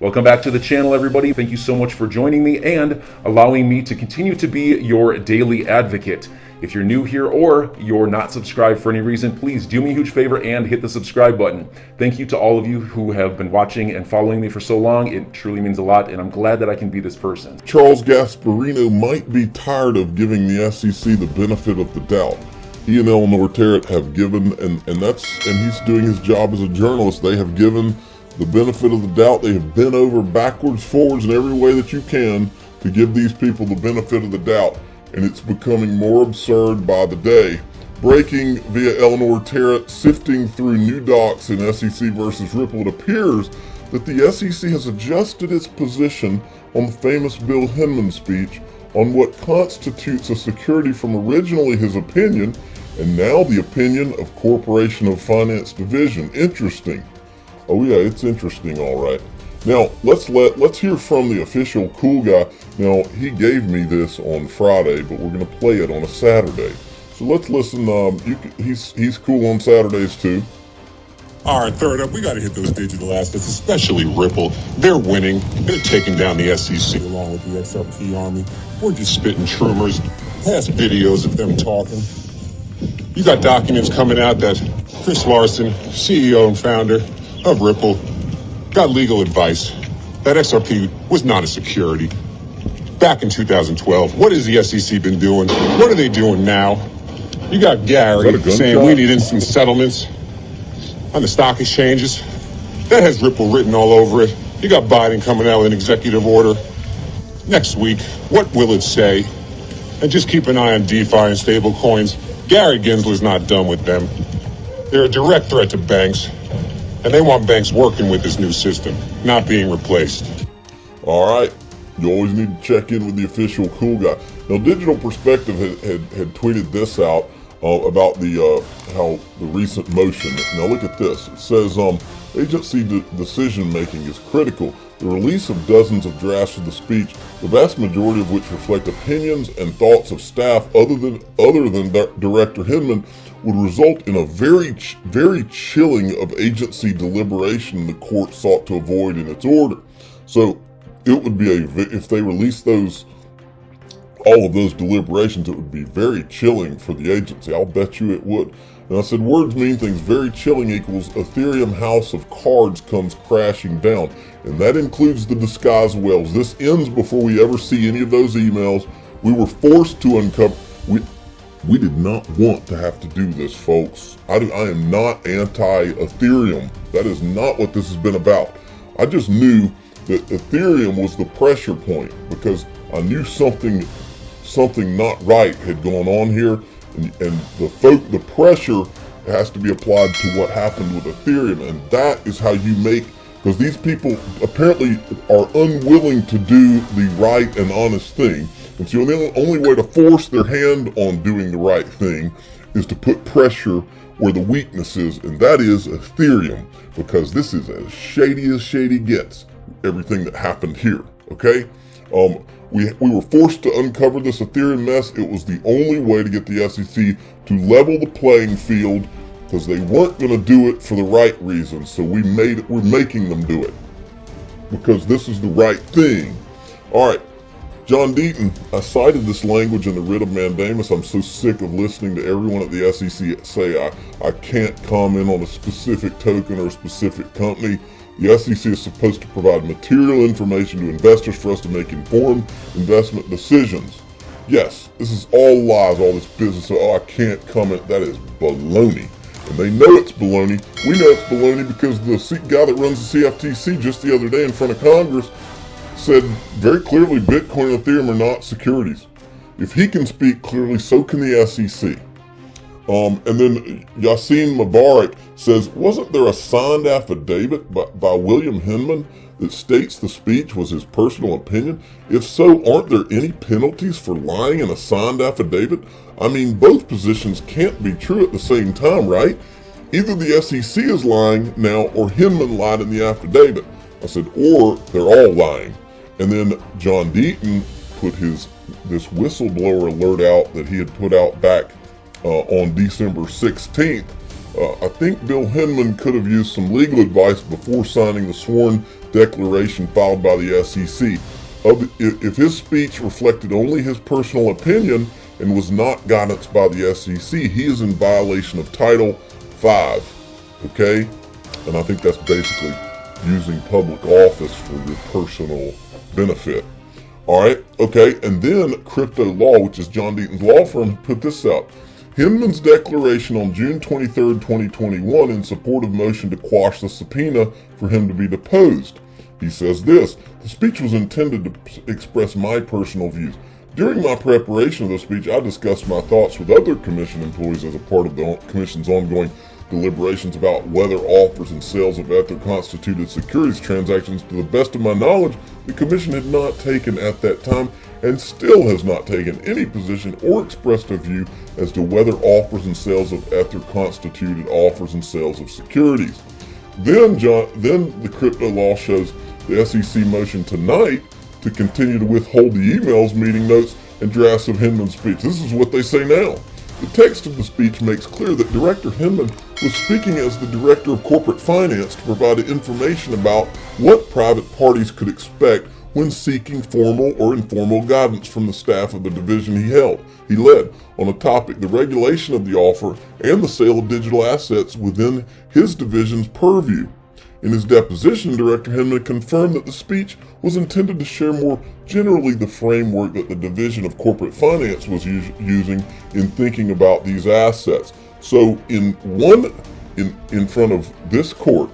Welcome back to the channel, everybody. Thank you so much for joining me and allowing me to continue to be your daily advocate. If you're new here or you're not subscribed for any reason, please do me a huge favor and hit the subscribe button. Thank you to all of you who have been watching and following me for so long. It truly means a lot, and I'm glad that I can be this person. Charles Gasparino might be tired of giving the SEC the benefit of the doubt. He and Eleanor Terrett have given, and he's doing his job as a journalist. They have given the benefit of the doubt. They have bent over backwards, forwards, in every way that you can to give these people the benefit of the doubt. And it's becoming more absurd by the day. Breaking via Eleanor Terrett, sifting through new docs in SEC versus Ripple, it appears that the SEC has adjusted its position on the famous Bill Hinman speech on what constitutes a security from originally his opinion and now the opinion of Corporation of Finance Division. Interesting. Oh yeah, it's interesting, all right. Now let's hear from the official cool guy. Now he gave me this on Friday, but we're gonna play it on a Saturday. So let's listen. He's cool on Saturdays too. All right, third up, we got to hit those digital assets, especially Ripple. They're winning. They're taking down the SEC along with the XRP army. We're just spitting trumors, past videos of them talking. You got documents coming out that Chris Larson, CEO and founder of Ripple, got legal advice that XRP was not a security back in 2012. What has the SEC been doing? What are they doing now? You got Gary saying we need instant settlements on the stock exchanges. That has Ripple written all over it. You got Biden coming out with an executive order next week. What will it say? And just keep an eye on DeFi and stable coins. Gary Gensler's not done with them. They're a direct threat to banks, and they want banks working with this new system, not being replaced. All right. You always need to check in with the official cool guy. Now, Digital Perspective had tweeted this out about how the recent motion. Now look at this. It says agency decision making is critical. The release of dozens of drafts of the speech, the vast majority of which reflect opinions and thoughts of staff other than Director Hinman, would result in a very chilling of agency deliberation the court sought to avoid in its order. So it would be if they released all of those deliberations, it would be very chilling for the agency. I'll bet you it would. And I said, words mean things. Very chilling equals Ethereum house of cards comes crashing down. And that includes the disguise wells. This ends before we ever see any of those emails. We were forced to uncover. We did not want to have to do this, folks. I am not anti-Ethereum. That is not what this has been about. I just knew that Ethereum was the pressure point because I knew something not right had gone on here, and the pressure has to be applied to what happened with Ethereum, and that is how you make, because these people apparently are unwilling to do the right and honest thing, and so the only way to force their hand on doing the right thing is to put pressure where the weakness is, and that is Ethereum, because this is as shady gets, everything that happened here, okay? We were forced to uncover this Ethereum mess. It was the only way to get the SEC to level the playing field because they weren't going to do it for the right reasons. So we're making them do it because this is the right thing. All right, John Deaton, I cited this language in the writ of mandamus. I'm so sick of listening to everyone at the SEC say I can't comment on a specific token or a specific company. The SEC is supposed to provide material information to investors for us to make informed investment decisions. Yes, this is all lies, all this business. Oh, I can't comment. That is baloney. And they know it's baloney. We know it's baloney because the guy that runs the CFTC just the other day in front of Congress said very clearly Bitcoin and Ethereum are not securities. If he can speak clearly, so can the SEC. And then Yassin Mubarak says, wasn't there a signed affidavit by William Hinman that states the speech was his personal opinion? If so, aren't there any penalties for lying in a signed affidavit? I mean, both positions can't be true at the same time, right? Either the SEC is lying now or Hinman lied in the affidavit. I said, or they're all lying. And then John Deaton put this whistleblower alert out that he had put out back on December 16th, I think Bill Hinman could have used some legal advice before signing the sworn declaration filed by the SEC. If his speech reflected only his personal opinion and was not guidance by the SEC, he is in violation of Title V, okay? And I think that's basically using public office for your personal benefit. All right, okay, and then Crypto Law, which is John Deaton's law firm, put this out. Hinman's declaration on June 23rd, 2021 in support of motion to quash the subpoena for him to be deposed. He says this: the speech was intended to express my personal views. During my preparation of the speech, I discussed my thoughts with other commission employees as a part of the commission's ongoing deliberations about whether offers and sales of Ether constituted securities transactions. To the best of my knowledge, the commission had not taken at that time and still has not taken any position or expressed a view as to whether offers and sales of Ether constituted offers and sales of securities. Then the Crypto Law shows the SEC motion tonight to continue to withhold the emails, meeting notes, and drafts of Hinman's speech. This is what they say now. The text of the speech makes clear that Director Hinman was speaking as the Director of Corporate Finance to provide information about what private parties could expect when seeking formal or informal guidance from the staff of the division he led on a topic, the regulation of the offer and the sale of digital assets within his division's purview. In his deposition, Director Hinman confirmed that the speech was intended to share more generally the framework that the Division of Corporate Finance was using in thinking about these assets. So in front of this court,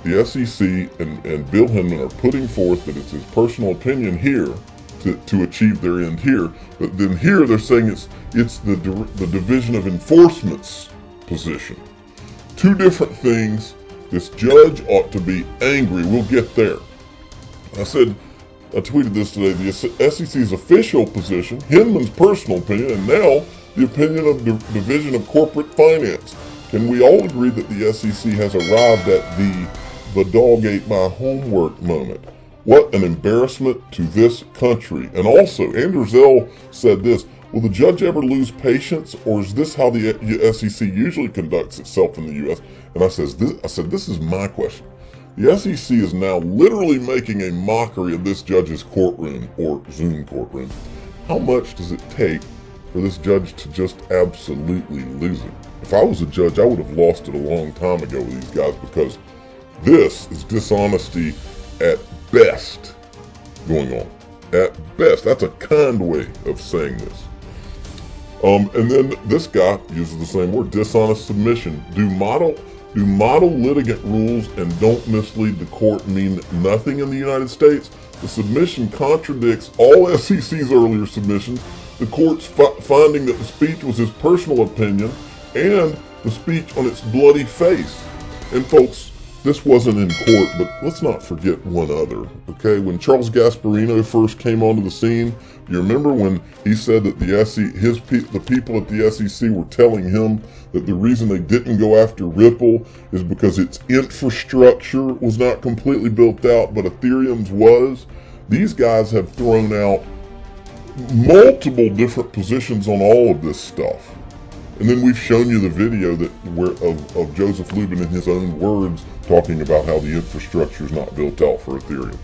the SEC and Bill Hinman are putting forth that it's his personal opinion here to achieve their end here, but then here they're saying it's the Division of Enforcement's position. Two different things. This judge ought to be angry. We'll get there. I tweeted this today, the SEC's official position, Hinman's personal opinion, and now the opinion of the Division of Corporate Finance. Can we all agree that the SEC has arrived at the dog ate my homework moment? What an embarrassment to this country. And also, Andrew Zell said this: will the judge ever lose patience, or is this how the SEC usually conducts itself in the U.S.? And I said, this is my question. The SEC is now literally making a mockery of this judge's courtroom, or Zoom courtroom. How much does it take for this judge to just absolutely lose it? If I was a judge, I would have lost it a long time ago with these guys, because this is dishonesty at best going on. At best. That's a kind way of saying this. And then this guy uses the same word, dishonest submission. Do model litigant rules and don't mislead the court mean nothing in the United States? The submission contradicts all SEC's earlier submissions, the court's finding that the speech was his personal opinion, and the speech on its bloody face. And folks, this wasn't in court, but let's not forget one other, okay? When Charles Gasparino first came onto the scene, you remember when he said that the people at the SEC were telling him that the reason they didn't go after Ripple is because its infrastructure was not completely built out, but Ethereum's was? These guys have thrown out multiple different positions on all of this stuff. And then we've shown you the video of Joseph Lubin in his own words talking about how the infrastructure is not built out for Ethereum.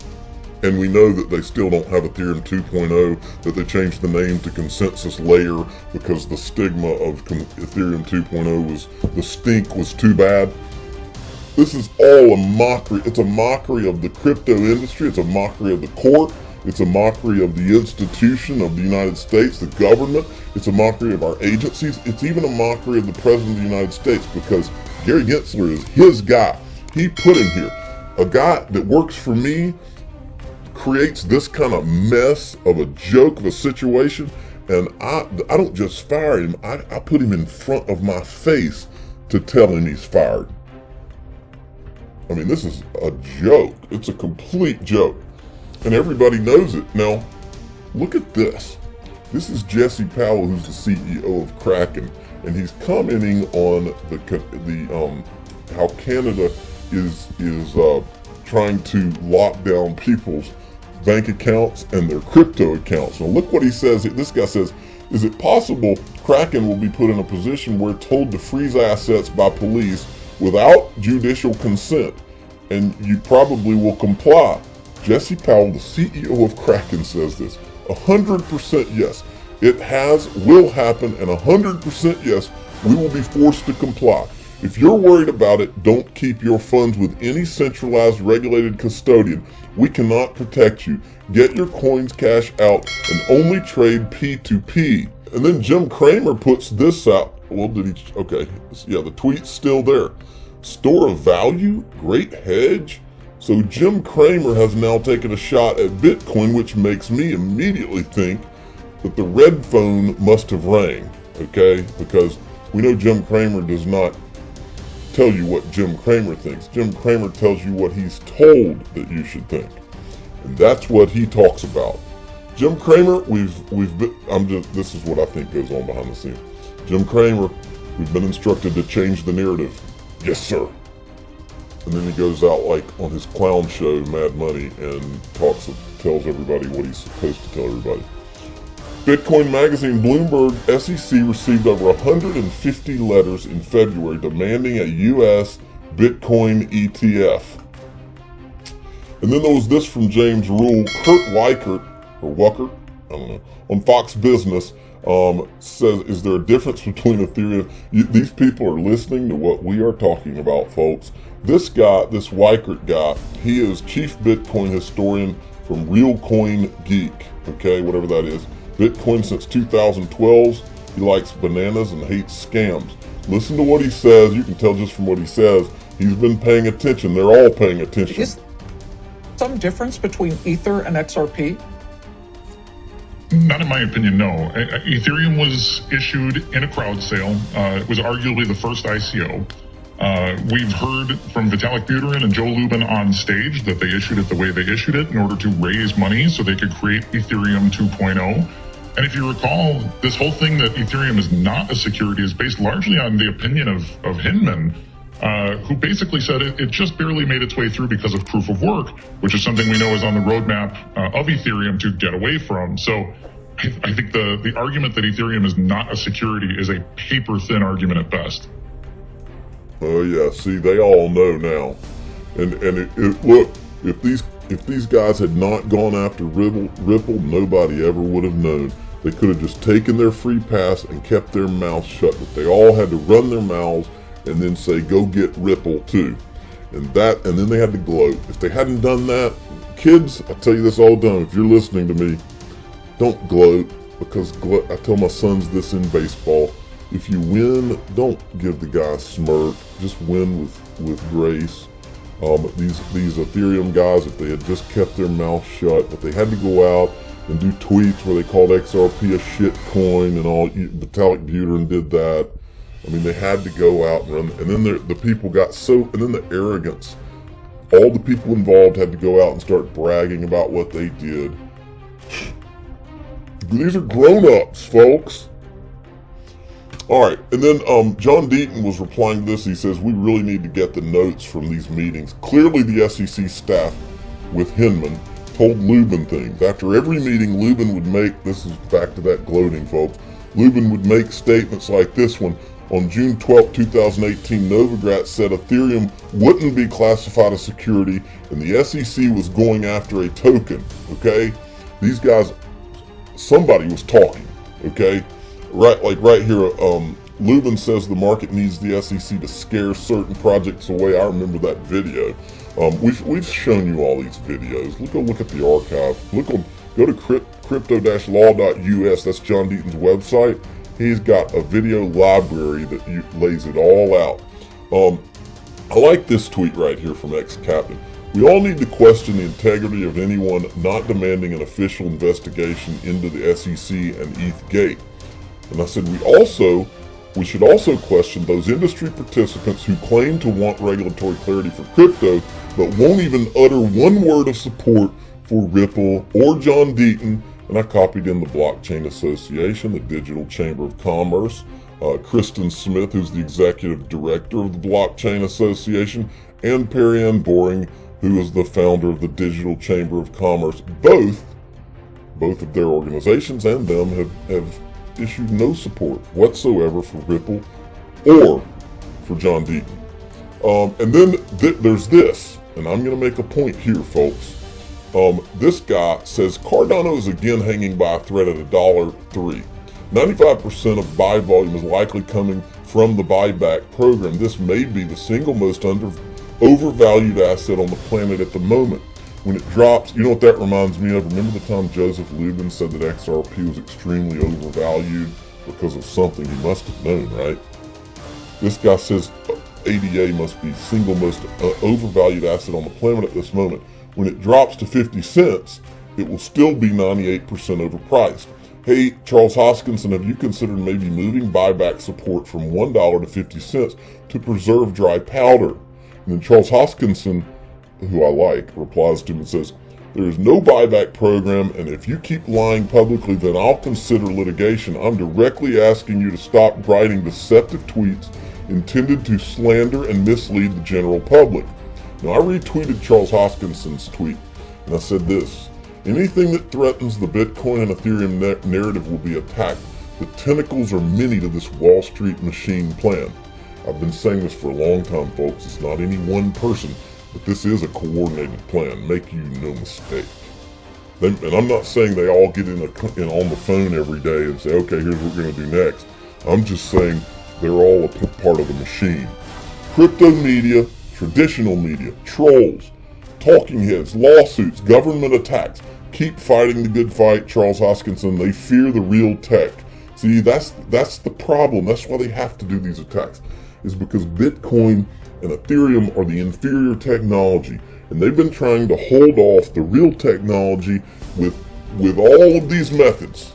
And we know that they still don't have Ethereum 2.0, that they changed the name to Consensus Layer because the stigma of Ethereum 2.0 was, the stink was too bad. This is all a mockery. It's a mockery of the crypto industry. It's a mockery of the court. It's a mockery of the institution of the United States, the government. It's a mockery of our agencies. It's even a mockery of the President of the United States, because Gary Gensler is his guy. He put him here. A guy that works for me creates this kind of mess of a joke of a situation, and I don't just fire him. I put him in front of my face to tell him he's fired. I mean, this is a joke. It's a complete joke. And everybody knows it. Now, look at this. This is Jesse Powell, who's the CEO of Kraken, and he's commenting on how Canada is trying to lock down people's bank accounts and their crypto accounts. Now, look what he says. This guy says, Is it possible Kraken will be put in a position where told to freeze assets by police without judicial consent, and you probably will comply? Jesse Powell, the CEO of Kraken, says this. 100% yes. It will happen, and 100% yes, we will be forced to comply. If you're worried about it, don't keep your funds with any centralized regulated custodian. We cannot protect you. Get your coins cash out and only trade P2P. And then Jim Cramer puts this out. Well, okay, yeah, the tweet's still there. Store of value, great hedge. So Jim Cramer has now taken a shot at Bitcoin, which makes me immediately think that the red phone must have rang, okay? Because we know Jim Cramer does not tell you what Jim Cramer thinks. Jim Cramer tells you what he's told that you should think. And that's what he talks about. Jim Cramer, this is what I think goes on behind the scenes. Jim Cramer, we've been instructed to change the narrative. Yes, sir. And then he goes out like on his clown show, Mad Money, and tells everybody what he's supposed to tell everybody. Bitcoin magazine Bloomberg SEC received over 150 letters in February demanding a U.S. Bitcoin ETF. And then there was this from James Rule. Kurt Weickert, or Wuckert, I don't know, on Fox Business says, is there a difference between Ethereum? These people are listening to what we are talking about, folks. This guy, this Weickert guy, he is chief Bitcoin historian from Real Coin Geek, okay, whatever that is. Bitcoin since 2012. He likes bananas and hates scams. Listen to what he says. You can tell just from what he says. He's been paying attention. They're all paying attention. Is some difference between Ether and XRP? Not in my opinion, no. Ethereum was issued in a crowd sale. It was arguably the first ICO. We've heard from Vitalik Buterin and Joe Lubin on stage that they issued it the way they issued it in order to raise money so they could create Ethereum 2.0. And if you recall, this whole thing that Ethereum is not a security is based largely on the opinion of Hinman, who basically said it just barely made its way through because of proof of work, which is something we know is on the roadmap of Ethereum to get away from. So I think the argument that Ethereum is not a security is a paper-thin argument at best. Oh yeah, see, they all know now. And look, if these guys had not gone after Ripple, nobody ever would have known. They could have just taken their free pass and kept their mouths shut, but they all had to run their mouths and then say, go get Ripple too. And then they had to gloat. If they hadn't done that, kids, I tell you this all the time, if you're listening to me, don't gloat, because I tell my sons this in baseball. If you win, don't give the guy a smirk. Just win with grace. These Ethereum guys, if they had just kept their mouth shut, but they had to go out and do tweets where they called XRP a shit coin and all. Vitalik Buterin did that. I mean, they had to go out and run. And then the people got so, and then the arrogance. All the people involved had to go out and start bragging about what they did. These are grown-ups, folks. All right, and then John Deaton was replying to this. He says, we really need to get the notes from these meetings. Clearly the SEC staff with Hinman told Lubin things. After every meeting, Lubin would make, this is back to that gloating, folks, Lubin would make statements like this one. On June 12, 2018, Novogratz said Ethereum wouldn't be classified as security, and the SEC was going after a token, okay? These guys, somebody was talking, okay? Right here, Lubin says the market needs the SEC to scare certain projects away. I remember that video. We've shown you all these videos. Look at the archive. Go to crypto-law.us. That's John Deaton's website. He's got a video library that lays it all out. I like this tweet right here from ex-captain. We all need to question the integrity of anyone not demanding an official investigation into the SEC and ETH-gate. And I said we should also question those industry participants who claim to want regulatory clarity for crypto, but won't even utter one word of support for Ripple or John Deaton. And I copied in the Blockchain Association, the Digital Chamber of Commerce, Kristen Smith, who's the executive director of the Blockchain Association, and Perry Ann Boring, who is the founder of the Digital Chamber of Commerce. Both of their organizations and them have issued no support whatsoever for Ripple or for John Deaton. And then there's this, and I'm going to make a point here, folks. This guy says Cardano is again hanging by a thread at $1.03. 95% of buy volume is likely coming from the buyback program. This may be the single most overvalued asset on the planet at the moment. When it drops, you know what that reminds me of? Remember the time Joseph Lubin said that XRP was extremely overvalued because of something he must have known, right? This guy says ADA must be single most overvalued asset on the planet at this moment. When it drops to 50 cents, it will still be 98% overpriced. Hey, Charles Hoskinson, have you considered maybe moving buyback support from $1 to 50 cents to preserve dry powder? And then Charles Hoskinson, who I like, replies to him and says, there is no buyback program, and if you keep lying publicly, then I'll consider litigation. I'm directly asking you to stop writing deceptive tweets intended to slander and mislead the general public. Now, I retweeted Charles Hoskinson's tweet, and I said this: anything that threatens the Bitcoin and Ethereum narrative will be attacked. The tentacles are many to this Wall Street machine plan. I've been saying this for a long time, folks. It's not any one person, but this is a coordinated plan. Make you no mistake. And I'm not saying they all get on the phone every day and say, okay, here's what we're going to do next. I'm just saying they're all a part of the machine. Crypto media, traditional media, trolls, talking heads, lawsuits, government attacks. Keep fighting the good fight, Charles Hoskinson. They fear the real tech. See, that's the problem. That's why they have to do these attacks, is because Bitcoin and Ethereum are the inferior technology, and they've been trying to hold off the real technology with all of these methods.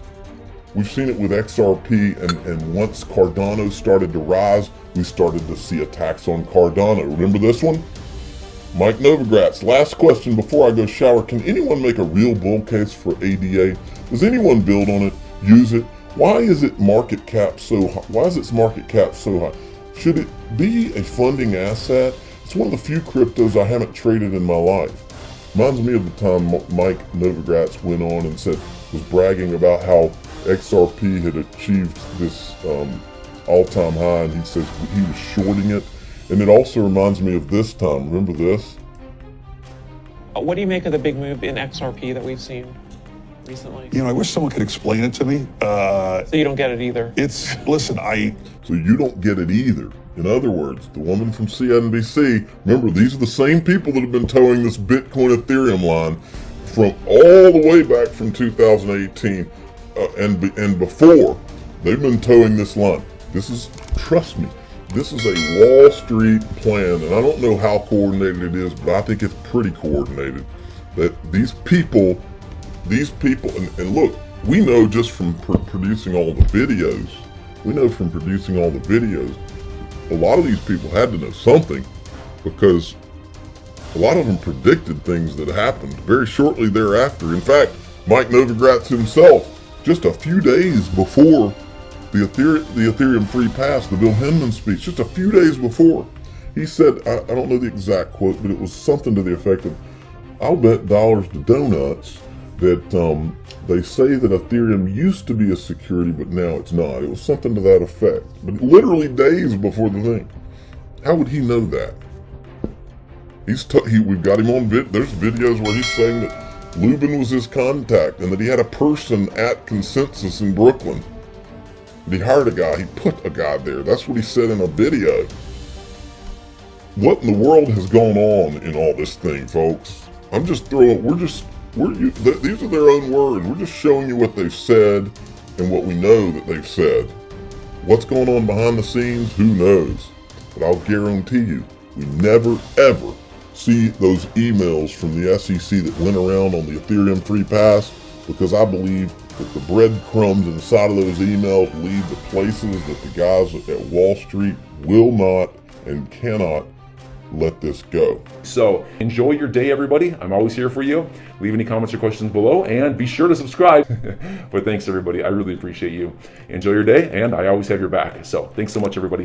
We've seen it with XRP, and once Cardano started to rise, we started to see attacks on Cardano. Remember this one? Mike Novogratz, last question before I go shower. Can anyone make a real bull case for ADA? Does anyone build on it, use it? Why is its market cap so high? Why is its market cap so high? Should it be a funding asset? It's one of the few cryptos I haven't traded in my life. Reminds me of the time Mike Novogratz went on and was bragging about how XRP had achieved this all-time high, and he says he was shorting it. And it also reminds me of this time. Remember this? What do you make of the big move in XRP that we've seen recently? You know, I wish someone could explain it to me. So you don't get it either? So you don't get it either. In other words, the woman from CNBC, remember, these are the same people that have been towing this Bitcoin Ethereum line from all the way back from 2018 and before. They've been towing this line. Trust me, this is a Wall Street plan, and I don't know how coordinated it is, but I think it's pretty coordinated. That these people, and look, we know just from producing all the videos, a lot of these people had to know something, because a lot of them predicted things that happened very shortly thereafter. In fact, Mike Novogratz himself, just a few days before the Ethereum free pass, the Bill Hinman speech, just a few days before, he said, I don't know the exact quote, but it was something to the effect of, I'll bet dollars to donuts that they say that Ethereum used to be a security, but now it's not. It was something to that effect. But literally days before the thing. How would he know that? We've got him on there's videos where he's saying that Lubin was his contact and that he had a person at Consensus in Brooklyn. He hired a guy, he put a guy there. That's what he said in a video. What in the world has gone on in all this thing, folks? These are their own words. We're just showing you what they've said and what we know that they've said. What's going on behind the scenes, who knows? But I'll guarantee you, we never ever see those emails from the SEC that went around on the Ethereum free pass, because I believe that the breadcrumbs inside of those emails lead to places that the guys at Wall Street will not and cannot let this go. So enjoy your day, everybody. I'm always here for you. Leave any comments or questions below, and be sure to subscribe. But thanks, everybody. I really appreciate you. Enjoy your day, and I always have your back. So thanks so much, everybody.